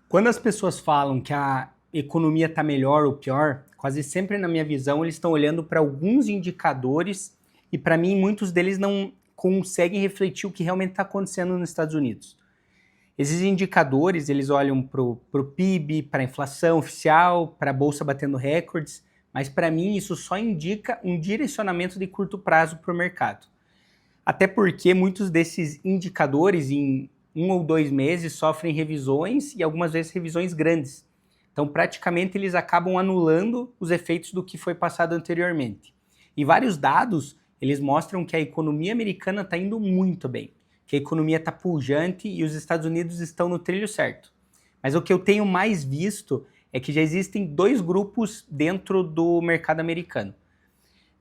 Quando as pessoas falam que a economia está melhor ou pior, quase sempre na minha visão eles estão olhando para alguns indicadores e para mim muitos deles não conseguem refletir o que realmente está acontecendo nos Estados Unidos. Esses indicadores eles olham para o PIB, para a inflação oficial, para a bolsa batendo recordes, mas para mim isso só indica um direcionamento de curto prazo para o mercado. Até porque muitos desses indicadores, em 1 ou 2 meses, sofrem revisões e algumas vezes revisões grandes. Então, praticamente, eles acabam anulando os efeitos do que foi passado anteriormente. E vários dados, eles mostram que a economia americana está indo muito bem, que a economia está pujante e os Estados Unidos estão no trilho certo. Mas o que eu tenho mais visto é que já existem dois grupos dentro do mercado americano.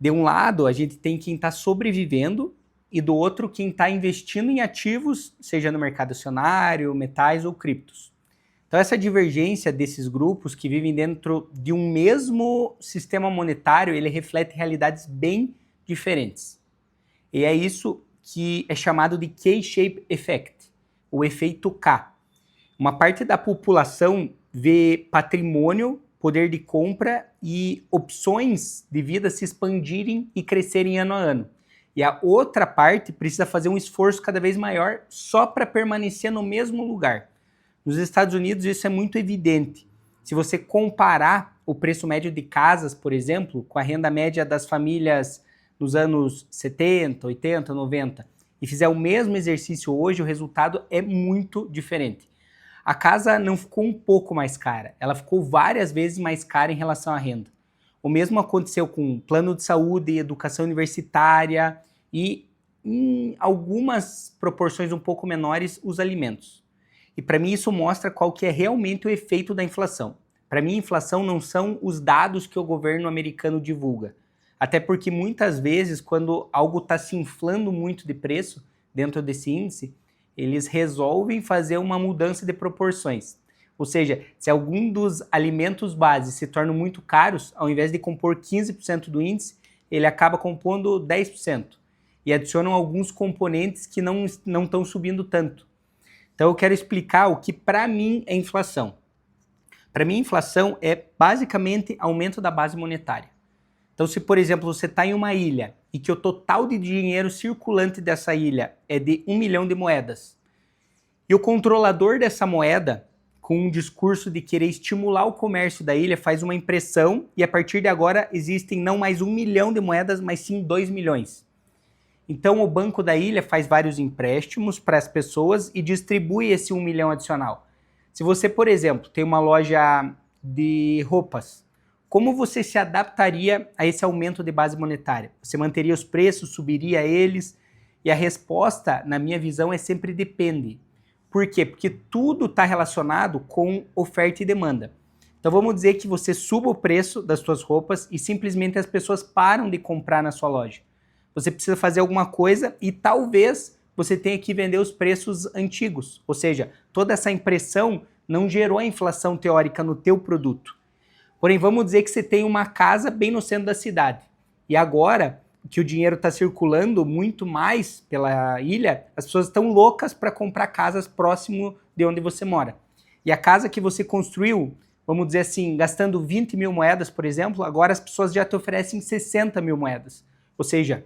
De um lado, a gente tem quem está sobrevivendo e do outro, quem está investindo em ativos, seja no mercado acionário, metais ou criptos. Então, essa divergência desses grupos que vivem dentro de um mesmo sistema monetário, ele reflete realidades bem diferentes. E é isso que é chamado de K-shape effect, o efeito K. Uma parte da população vê patrimônio, poder de compra e opções de vida se expandirem e crescerem ano a ano. E a outra parte precisa fazer um esforço cada vez maior só para permanecer no mesmo lugar. Nos Estados Unidos isso é muito evidente. Se você comparar o preço médio de casas, por exemplo, com a renda média das famílias nos anos 70, 80, 90, e fizer o mesmo exercício hoje, o resultado é muito diferente. A casa não ficou um pouco mais cara, ela ficou várias vezes mais cara em relação à renda. O mesmo aconteceu com plano de saúde, educação universitária e, em algumas proporções um pouco menores, os alimentos. E para mim isso mostra qual que é realmente o efeito da inflação. Para mim, inflação não são os dados que o governo americano divulga. Até porque muitas vezes, quando algo está se inflando muito de preço dentro desse índice, eles resolvem fazer uma mudança de proporções. Ou seja, se algum dos alimentos base se tornam muito caros, ao invés de compor 15% do índice, ele acaba compondo 10%. E adicionam alguns componentes que não estão subindo tanto. Então eu quero explicar o que para mim é inflação. Para mim, inflação é basicamente aumento da base monetária. Então, se, por exemplo, você está em uma ilha e que o total de dinheiro circulante dessa ilha é de 1 milhão de moedas, e o controlador dessa moeda, com um discurso de querer estimular o comércio da ilha, faz uma impressão e a partir de agora existem não mais 1 milhão de moedas, mas sim 2 milhões. Então, o banco da ilha faz vários empréstimos para as pessoas e distribui esse 1 milhão adicional. Se você, por exemplo, tem uma loja de roupas, como você se adaptaria a esse aumento de base monetária? Você manteria os preços, subiria eles? E a resposta, na minha visão, é sempre depende. Por quê? Porque tudo está relacionado com oferta e demanda. Então vamos dizer que você suba o preço das suas roupas e simplesmente as pessoas param de comprar na sua loja. Você precisa fazer alguma coisa e talvez você tenha que vender os preços antigos. Ou seja, toda essa impressão não gerou a inflação teórica no teu produto. Porém, vamos dizer que você tem uma casa bem no centro da cidade. E agora que o dinheiro está circulando muito mais pela ilha, as pessoas estão loucas para comprar casas próximo de onde você mora. E a casa que você construiu, vamos dizer assim, gastando 20 mil moedas, por exemplo, agora as pessoas já te oferecem 60 mil moedas. Ou seja,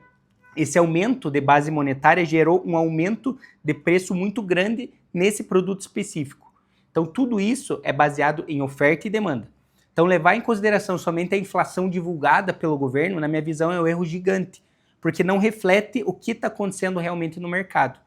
esse aumento de base monetária gerou um aumento de preço muito grande nesse produto específico. Então, tudo isso é baseado em oferta e demanda. Então, levar em consideração somente a inflação divulgada pelo governo, na minha visão, é um erro gigante, porque não reflete o que está acontecendo realmente no mercado.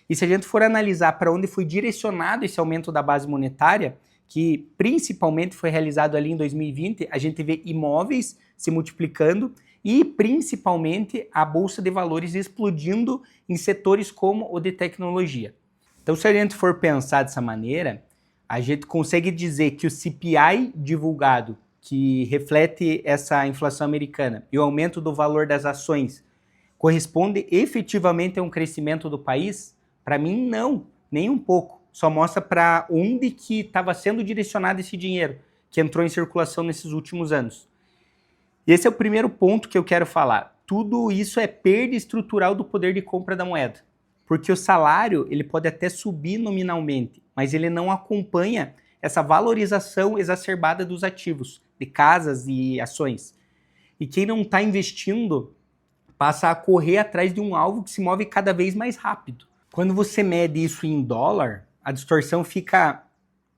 E se a gente for analisar para onde foi direcionado esse aumento da base monetária, que principalmente foi realizado ali em 2020, a gente vê imóveis se multiplicando e principalmente a bolsa de valores explodindo em setores como o de tecnologia. Então, se a gente for pensar dessa maneira, a gente consegue dizer que o CPI divulgado, que reflete essa inflação americana, e o aumento do valor das ações, corresponde efetivamente a um crescimento do país? Para mim, não, nem um pouco. Só mostra para onde que estava sendo direcionado esse dinheiro, que entrou em circulação nesses últimos anos. E esse é o primeiro ponto que eu quero falar. Tudo isso é perda estrutural do poder de compra da moeda. Porque o salário ele pode até subir nominalmente, mas ele não acompanha essa valorização exacerbada dos ativos, de casas e ações. E quem não está investindo passa a correr atrás de um alvo que se move cada vez mais rápido. Quando você mede isso em dólar, a distorção fica,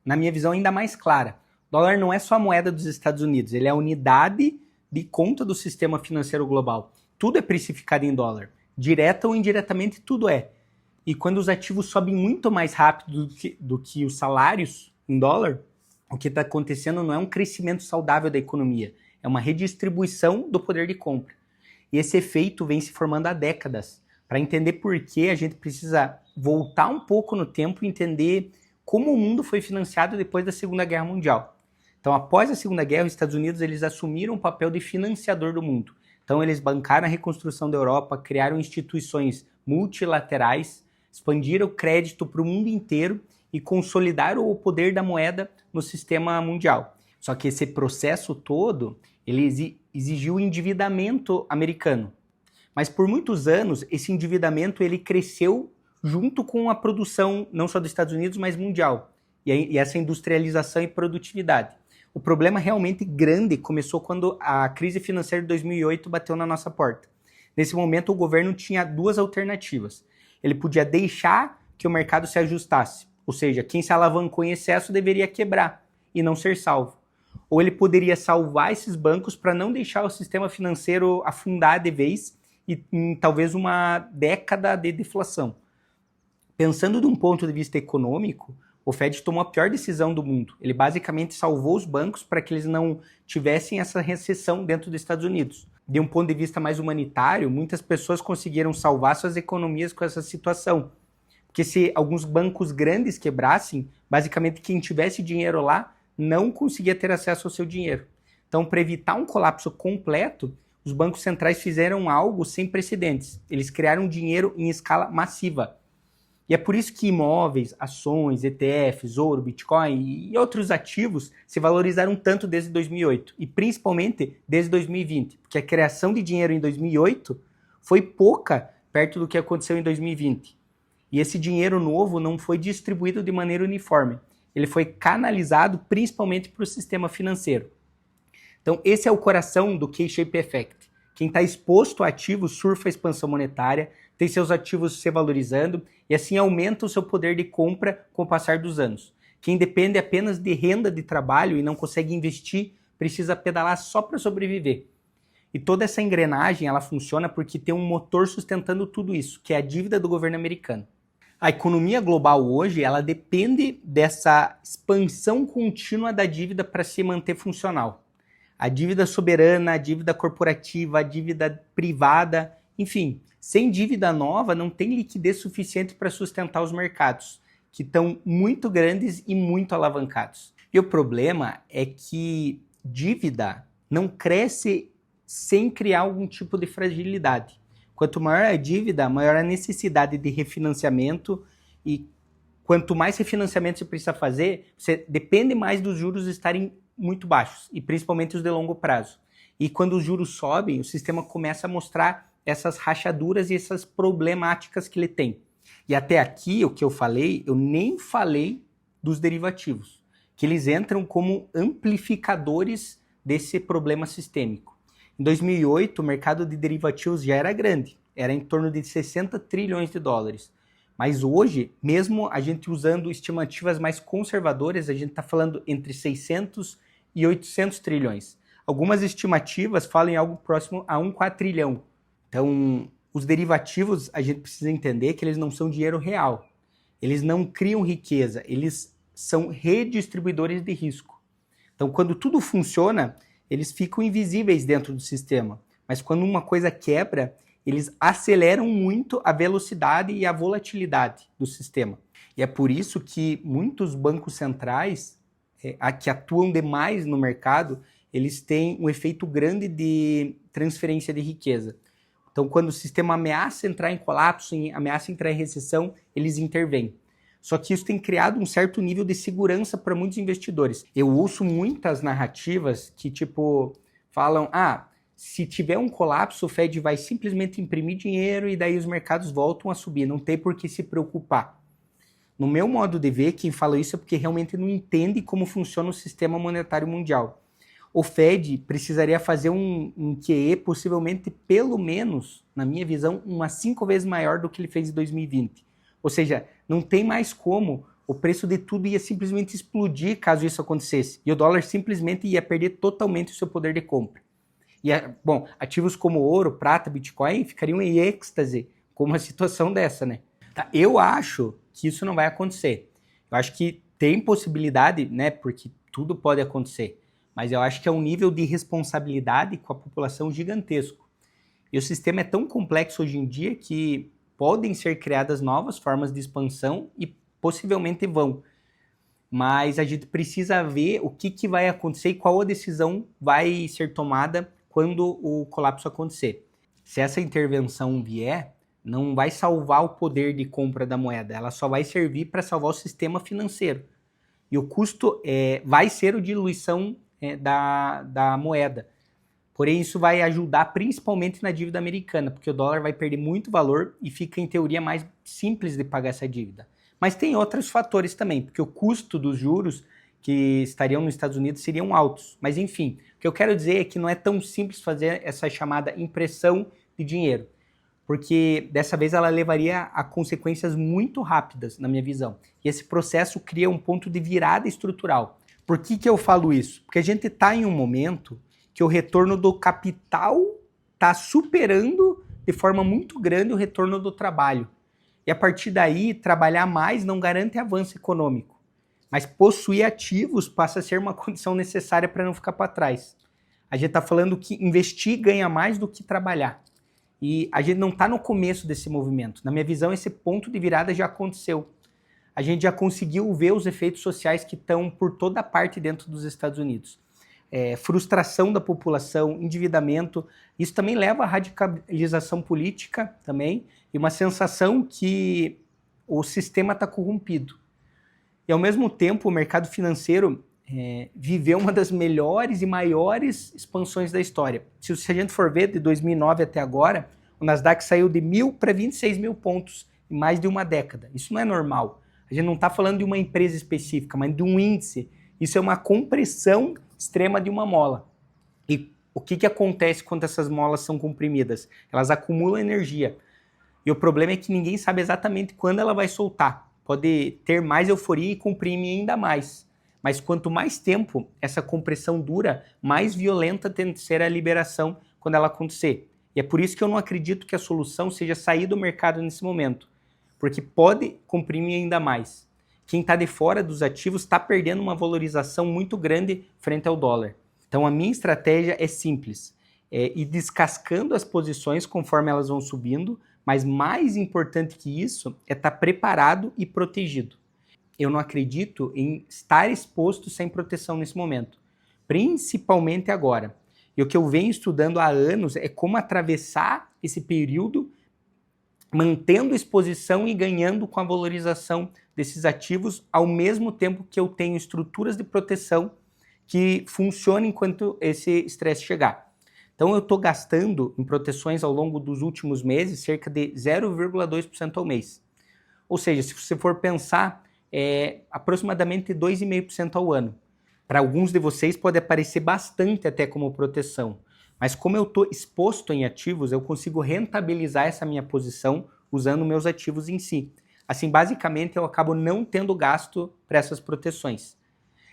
na minha visão, ainda mais clara. O dólar não é só a moeda dos Estados Unidos, ele é a unidade de conta do sistema financeiro global. Tudo é precificado em dólar. Direta ou indiretamente, tudo é. E quando os ativos sobem muito mais rápido do que os salários em dólar, o que está acontecendo não é um crescimento saudável da economia, é uma redistribuição do poder de compra. E esse efeito vem se formando há décadas. Para entender por que, a gente precisa voltar um pouco no tempo e entender como o mundo foi financiado depois da Segunda Guerra Mundial. Então, após a Segunda Guerra, os Estados Unidos eles assumiram o papel de financiador do mundo. Então, eles bancaram a reconstrução da Europa, criaram instituições multilaterais, expandiram o crédito para o mundo inteiro e consolidaram o poder da moeda no sistema mundial. Só que esse processo todo, ele exigiu o endividamento americano. Mas por muitos anos, esse endividamento ele cresceu junto com a produção, não só dos Estados Unidos, mas mundial. E essa industrialização e produtividade. O problema realmente grande começou quando a crise financeira de 2008 bateu na nossa porta. Nesse momento, o governo tinha duas alternativas. Ele podia deixar que o mercado se ajustasse, ou seja, quem se alavancou em excesso deveria quebrar e não ser salvo. Ou ele poderia salvar esses bancos para não deixar o sistema financeiro afundar de vez e em talvez uma década de deflação. Pensando de um ponto de vista econômico, o Fed tomou a pior decisão do mundo. Ele basicamente salvou os bancos para que eles não tivessem essa recessão dentro dos Estados Unidos. De um ponto de vista mais humanitário, muitas pessoas conseguiram salvar suas economias com essa situação. Porque se alguns bancos grandes quebrassem, basicamente quem tivesse dinheiro lá não conseguia ter acesso ao seu dinheiro. Então, para evitar um colapso completo, os bancos centrais fizeram algo sem precedentes. Eles criaram dinheiro em escala massiva. E é por isso que imóveis, ações, ETFs, ouro, Bitcoin e outros ativos se valorizaram tanto desde 2008. E principalmente desde 2020. Porque a criação de dinheiro em 2008 foi pouca perto do que aconteceu em 2020. E esse dinheiro novo não foi distribuído de maneira uniforme. Ele foi canalizado principalmente para o sistema financeiro. Então, esse é o coração do K-Shape Effect. Quem está exposto a ativos surfa a expansão monetária, tem seus ativos se valorizando e assim aumenta o seu poder de compra com o passar dos anos. Quem depende apenas de renda de trabalho e não consegue investir, precisa pedalar só para sobreviver. E toda essa engrenagem ela funciona porque tem um motor sustentando tudo isso, que é a dívida do governo americano. A economia global hoje ela depende dessa expansão contínua da dívida para se manter funcional. A dívida soberana, a dívida corporativa, a dívida privada, enfim, sem dívida nova não tem liquidez suficiente para sustentar os mercados, que estão muito grandes e muito alavancados. E o problema é que dívida não cresce sem criar algum tipo de fragilidade. Quanto maior a dívida, maior a necessidade de refinanciamento e quanto mais refinanciamento você precisa fazer, você depende mais dos juros estarem muito baixos, e principalmente os de longo prazo. E quando os juros sobem, o sistema começa a mostrar essas rachaduras e essas problemáticas que ele tem. E até aqui, o que eu falei, eu nem falei dos derivativos, que eles entram como amplificadores desse problema sistêmico. Em 2008, o mercado de derivativos já era grande, era em torno de 60 trilhões de dólares. Mas hoje, mesmo a gente usando estimativas mais conservadoras, a gente está falando entre 600 e 800 trilhões. Algumas estimativas falam em algo próximo a um quatrilhão. Então, os derivativos, a gente precisa entender que eles não são dinheiro real. Eles não criam riqueza, eles são redistribuidores de risco. Então, quando tudo funciona, eles ficam invisíveis dentro do sistema. Mas quando uma coisa quebra, eles aceleram muito a velocidade e a volatilidade do sistema. E é por isso que muitos bancos centrais, que atuam demais no mercado, eles têm um efeito grande de transferência de riqueza. Então, quando o sistema ameaça entrar em colapso, ameaça entrar em recessão, eles intervêm. Só que isso tem criado um certo nível de segurança para muitos investidores. Eu ouço muitas narrativas que, falam, se tiver um colapso, o Fed vai simplesmente imprimir dinheiro e daí os mercados voltam a subir, não tem por que se preocupar. No meu modo de ver, quem fala isso é porque realmente não entende como funciona o sistema monetário mundial. O Fed precisaria fazer um QE possivelmente, pelo menos, na minha visão, umas 5 vezes maior do que ele fez em 2020. Ou seja, não tem mais como, o preço de tudo ia simplesmente explodir caso isso acontecesse. E o dólar simplesmente ia perder totalmente o seu poder de compra. E, bom, ativos como ouro, prata, Bitcoin ficariam em êxtase com uma situação dessa, né? Tá, eu acho que isso não vai acontecer. Eu acho que tem possibilidade, né? Porque tudo pode acontecer. Mas eu acho que é um nível de responsabilidade com a população gigantesco. E o sistema é tão complexo hoje em dia que podem ser criadas novas formas de expansão e possivelmente vão. Mas a gente precisa ver o que vai acontecer e qual a decisão vai ser tomada quando o colapso acontecer. Se essa intervenção vier, não vai salvar o poder de compra da moeda, ela só vai servir para salvar o sistema financeiro. E o custo vai ser a diluição da moeda. Porém, isso vai ajudar principalmente na dívida americana, porque o dólar vai perder muito valor e fica, em teoria, mais simples de pagar essa dívida. Mas tem outros fatores também, porque o custo dos juros que estariam nos Estados Unidos seriam altos. Mas, enfim, o que eu quero dizer é que não é tão simples fazer essa chamada impressão de dinheiro, porque dessa vez ela levaria a consequências muito rápidas, na minha visão. E esse processo cria um ponto de virada estrutural. Por que eu falo isso? Porque a gente está em um momento que o retorno do capital está superando de forma muito grande o retorno do trabalho. E a partir daí, trabalhar mais não garante avanço econômico. Mas possuir ativos passa a ser uma condição necessária para não ficar para trás. A gente está falando que investir ganha mais do que trabalhar. E a gente não está no começo desse movimento. Na minha visão, esse ponto de virada já aconteceu. A gente já conseguiu ver os efeitos sociais que estão por toda parte dentro dos Estados Unidos. Frustração da população, endividamento, isso também leva à radicalização política também, e uma sensação que o sistema está corrompido. E ao mesmo tempo o mercado financeiro viveu uma das melhores e maiores expansões da história. Se a gente for ver, de 2009 até agora, o Nasdaq saiu de 1.000 para 26 mil pontos em mais de uma década. Isso não é normal. A gente não está falando de uma empresa específica, mas de um índice. Isso é uma compressão extrema de uma mola. E o que acontece quando essas molas são comprimidas? Elas acumulam energia. E o problema é que ninguém sabe exatamente quando ela vai soltar. Pode ter mais euforia e comprimir ainda mais. Mas quanto mais tempo essa compressão dura, mais violenta tem de ser a liberação quando ela acontecer. E é por isso que eu não acredito que a solução seja sair do mercado nesse momento. Porque pode comprimir ainda mais. Quem está de fora dos ativos está perdendo uma valorização muito grande frente ao dólar. Então a minha estratégia é simples, ir descascando as posições conforme elas vão subindo, mas mais importante que isso é estar preparado e protegido. Eu não acredito em estar exposto sem proteção nesse momento, principalmente agora. E o que eu venho estudando há anos é como atravessar esse período mantendo exposição e ganhando com a valorização desses ativos, ao mesmo tempo que eu tenho estruturas de proteção que funcionem enquanto esse estresse chegar. Então eu estou gastando em proteções ao longo dos últimos meses cerca de 0,2% ao mês. Ou seja, se você for pensar, aproximadamente 2,5% ao ano. Para alguns de vocês pode aparecer bastante até como proteção. Mas como eu estou exposto em ativos, eu consigo rentabilizar essa minha posição usando meus ativos em si. Assim, basicamente, eu acabo não tendo gasto para essas proteções.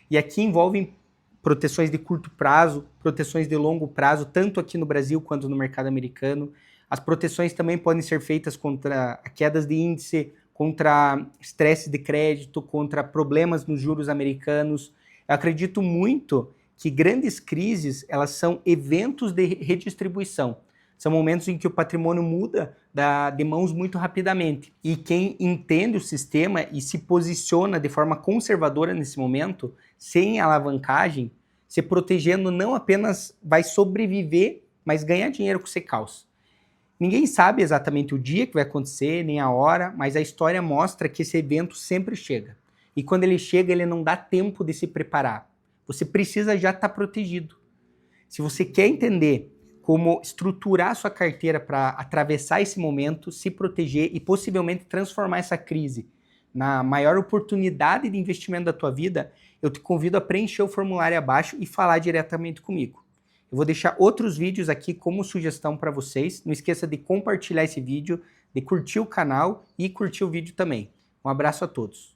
E aqui envolvem proteções de curto prazo, proteções de longo prazo, tanto aqui no Brasil quanto no mercado americano. As proteções também podem ser feitas contra quedas de índice, contra estresse de crédito, contra problemas nos juros americanos. Eu acredito muito que grandes crises, elas são eventos de redistribuição. São momentos em que o patrimônio muda de mãos muito rapidamente. E quem entende o sistema e se posiciona de forma conservadora nesse momento, sem alavancagem, se protegendo, não apenas vai sobreviver, mas ganhar dinheiro com esse caos. Ninguém sabe exatamente o dia que vai acontecer, nem a hora, mas a história mostra que esse evento sempre chega. E quando ele chega, ele não dá tempo de se preparar. Você precisa já estar protegido. Se você quer entender como estruturar a sua carteira para atravessar esse momento, se proteger e possivelmente transformar essa crise na maior oportunidade de investimento da tua vida, eu te convido a preencher o formulário abaixo e falar diretamente comigo. Eu vou deixar outros vídeos aqui como sugestão para vocês. Não esqueça de compartilhar esse vídeo, de curtir o canal e curtir o vídeo também. Um abraço a todos.